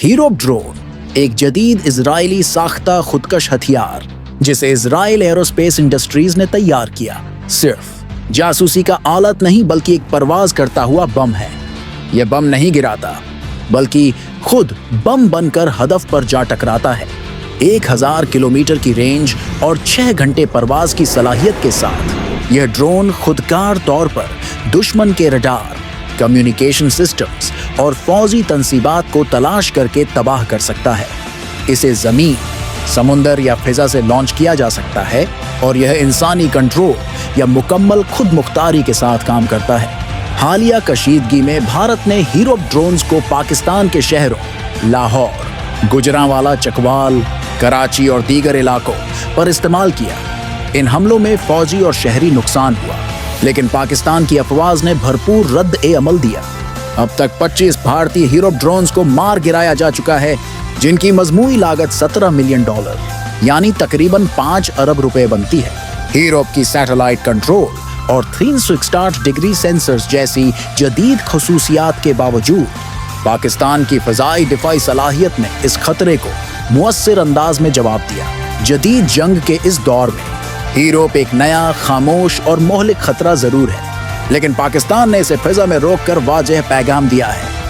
हीरोप drone एक जदीद Israeli साख्ता खुदकश हथियार जिसे इजराइल एरोस्पेस इंडस्ट्रीज ने तैयार किया सिर्फ जासूसी का आलत नहीं बल्कि एक परवाज करता हुआ बम है। यह बम नहीं गिराता बल्कि खुद बम बनकर हदफ पर जा टकराता है। 1000 किलोमीटर की रेंज और 6 घंटे परवाज की सलाहियत के साथ यह ड्रोन खुदकार तौर पर दुश्मन के रडार, कम्युनिकेशन सिस्टम्स और फौजी तंसीबात को तलाश करके तबाह कर सकता है। इसे जमीन, समुंदर या फिजा से लॉन्च किया जा सकता है और यह इंसानी कंट्रोल या मुकम्मल खुद मुख्तारी के साथ काम करता है। हालिया कशीदगी में भारत ने हीरोप ड्रोन्स को पाकिस्तान के शहरों लाहौर, गुजरांवाला, चकवाल, कराची और दीगर इलाकों पर इस्तेमाल किया। इन हमलों में फौजी और शहरी नुकसान हुआ, लेकिन पाकिस्तान की अफवाज ने भरपूर रद्द-ए-अमल दिया। अब तक 25 भारतीय हीरोप ड्रोन्स को मार गिराया जा चुका है, जिनकी मजमूई लागत $17 मिलियन यानी तकरीबन 5 अरब रुपए बनती है। हीरोप की सैटेलाइट कंट्रोल और 360 डिग्री सेंसर्स जैसी जदीद खसूसियात के बावजूद पाकिस्तान की फ़िज़ाई दिफाई सलाहियत ने इस खतरे को मुअस्सिर अंदाज में जवाब दिया। जदीद जंग के इस दौर में हीरोप एक नया, खामोश और मोहलिक खतरा जरूर है, लेकिन पाकिस्तान ने इसे फिजा में रोककर वाज़ेह पैगाम दिया है